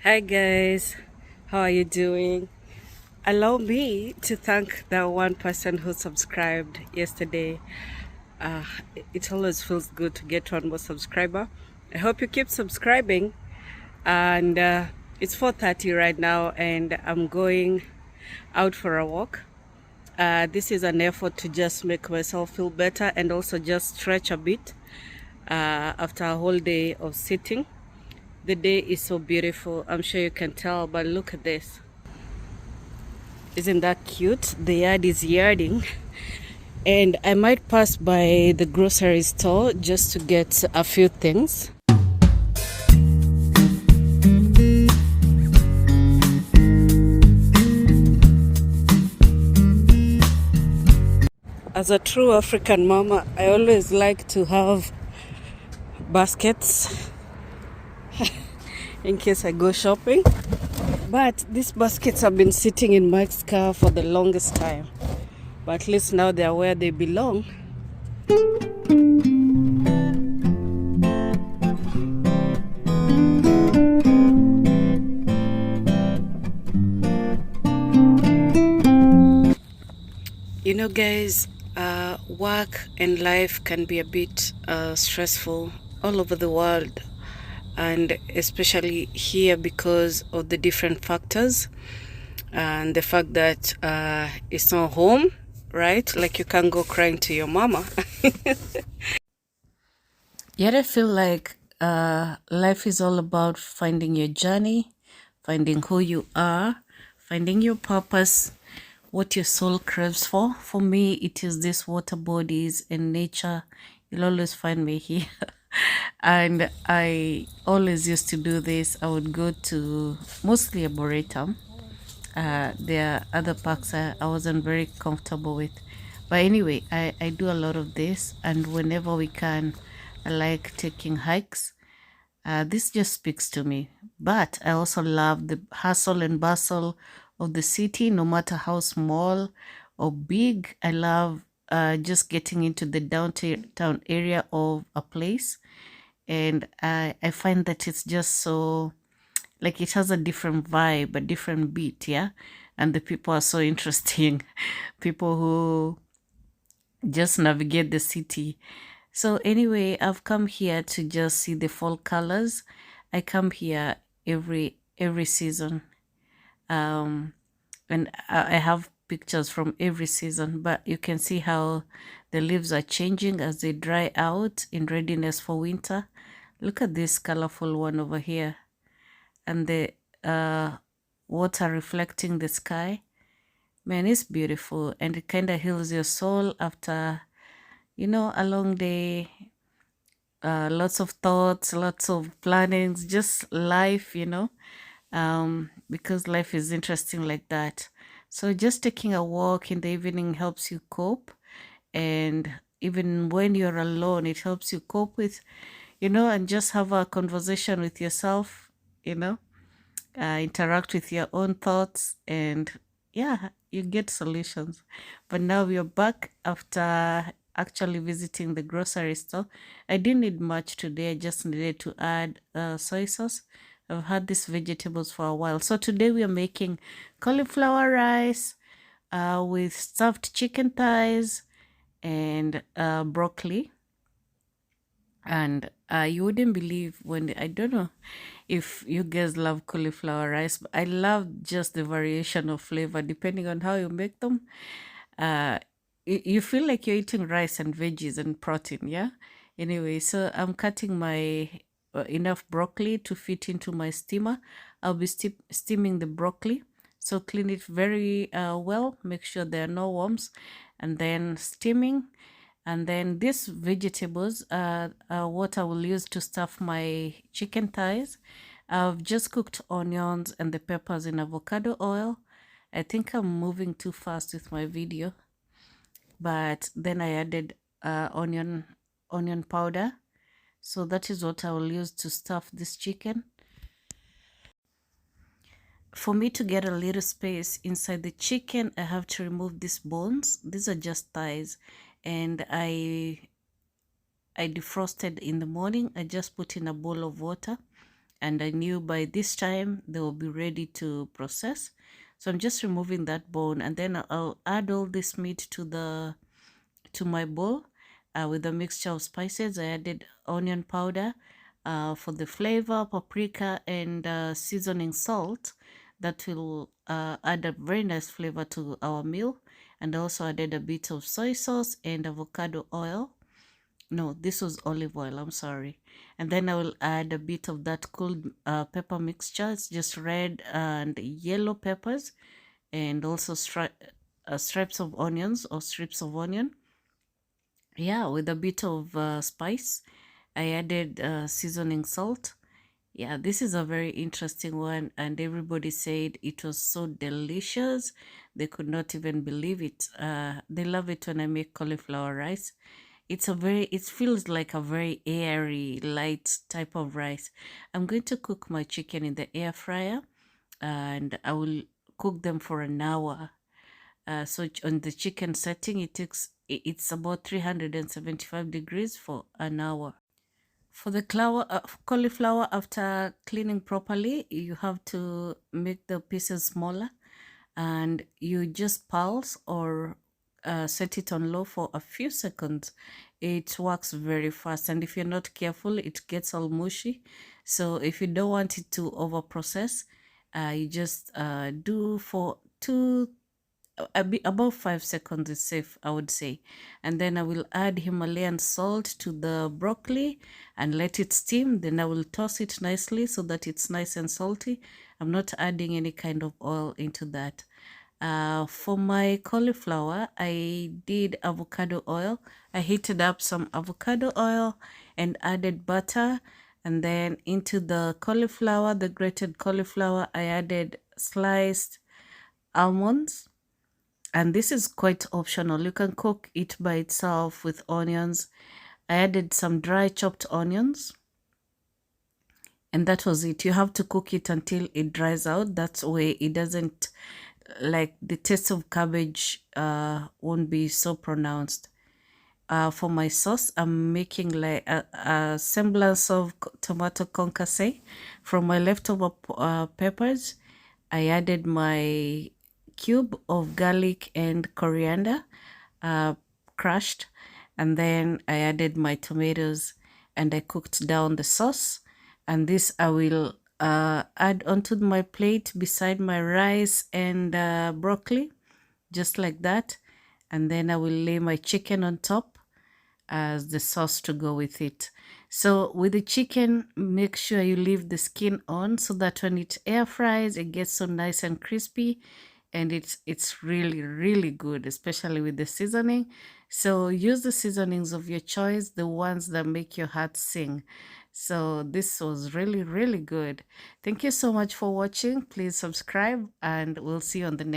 Hi guys, how are you doing? Allow me to thank that one person who subscribed yesterday. Uh, it always feels good to get one more subscriber. I hope you keep subscribing. And it's 4:30 right now, and I'm going out for a walk. This is an effort to just make myself feel better and also just stretch a bit after a whole day of sitting. The day is so beautiful. I'm sure you can tell, but look at this. Isn't that cute? The yard is yarding. And I might pass by the grocery store just to get a few things. As a true African mama, I always like to have baskets in case I go shopping. But these baskets have been sitting in Mike's car for the longest time. But at least now they are where they belong. You know, guys, work and life can be a bit stressful all over the world, and especially here because of the different factors and the fact that it's not home, right? Like you can't go crying to your mama. Yet I feel like life is all about finding your journey, finding who you are, finding your purpose, what your soul craves for. For me, it is this water bodies and nature. You'll always find me here. And I always used to do this. I would go to mostly Arboretum. There are other parks I wasn't very comfortable with. But anyway, I do a lot of this, and whenever we can, I like taking hikes. This just speaks to me. But I also love the hustle and bustle of the city, no matter how small or big. I love just getting into the downtown area of a place. And I find that it's just so, like, it has a different vibe, a different beat, yeah? And the people are so interesting. People who just navigate the city. So anyway, I've come here to just see the fall colors. I come here every season. And I have pictures from every season, but you can see how the leaves are changing as they dry out in readiness for winter. Look at this colorful one over here, and the water reflecting the sky. Man, it's beautiful, and it kind of heals your soul after, a long day. Lots of thoughts, lots of plannings, just life, because life is interesting like that. So just taking a walk in the evening helps you cope. And even when you're alone, it helps you cope with, and just have a conversation with yourself, interact with your own thoughts, and yeah, you get solutions. But now we are back after actually visiting the grocery store. I didn't need much today. I just needed to add soy sauce. I've had these vegetables for a while. So today we are making cauliflower rice with stuffed chicken thighs and broccoli. And you wouldn't believe when, I don't know if you guys love cauliflower rice, but I love just the variation of flavor depending on how you make them. Uh, you feel like you're eating rice and veggies and protein, yeah? Anyway, so I'm cutting my enough broccoli to fit into my steamer. I'll be steaming the broccoli. So clean it very well. Make sure there are no worms. And then steaming. And then these vegetables are what I will use to stuff my chicken thighs. I've just cooked onions and the peppers in avocado oil. I think I'm moving too fast with my video. But then I added onion powder. So that is what I will use to stuff this chicken. For me to get a little space inside the chicken, I have to remove these bones. These are just thighs. And I defrosted in the morning. I just put in a bowl of water and I knew by this time they will be ready to process. So I'm just removing that bone, and then I'll add all this meat to my bowl with a mixture of spices. I added onion powder for the flavor, paprika, and seasoning salt that will add a very nice flavor to our meal. And I also added a bit of soy sauce and avocado oil. No, this was olive oil, I'm sorry. And then I will add a bit of that cold pepper mixture. It's just red and yellow peppers, and also stripes of onions or strips of onion. Yeah, with a bit of spice. I added seasoning salt. Yeah, this is a very interesting one, and everybody said it was so delicious. They could not even believe it. They love it when I make cauliflower rice. It feels like a very airy, light type of rice. I'm going to cook my chicken in the air fryer, and I will cook them for an hour. So on the chicken setting, it's about 375 degrees for an hour. For the cauliflower, after cleaning properly, you have to make the pieces smaller, and you just pulse or set it on low for a few seconds. It works very fast, and if you're not careful, it gets all mushy. So if you don't want it to over process, you just do for about 5 seconds is safe, I would say. And then I will add Himalayan salt to the broccoli and let it steam. Then I will toss it nicely so that it's nice and salty. I'm not adding any kind of oil into that. For my cauliflower, I did avocado oil. I heated up some avocado oil and added butter. And then into the cauliflower, the grated cauliflower, I added sliced almonds. And this is quite optional. You can cook it by itself with onions. I added some dry chopped onions, and that was it. You have to cook it until it dries out. That's way it doesn't, like, the taste of cabbage won't be so pronounced. For my sauce, I'm making like a semblance of tomato concasse from my leftover peppers. I added my cube of garlic and coriander crushed, and then I added my tomatoes and I cooked down the sauce, and this I will add onto my plate beside my rice and broccoli, just like that. And then I will lay my chicken on top as the sauce to go with it. So with the chicken, make sure you leave the skin on so that when it air fries, it gets so nice and crispy, and it's really, really good, especially with the seasoning. So use the seasonings of your choice, the ones that make your heart sing. So this was really, really good. Thank you so much for watching. Please subscribe, and we'll see you on the next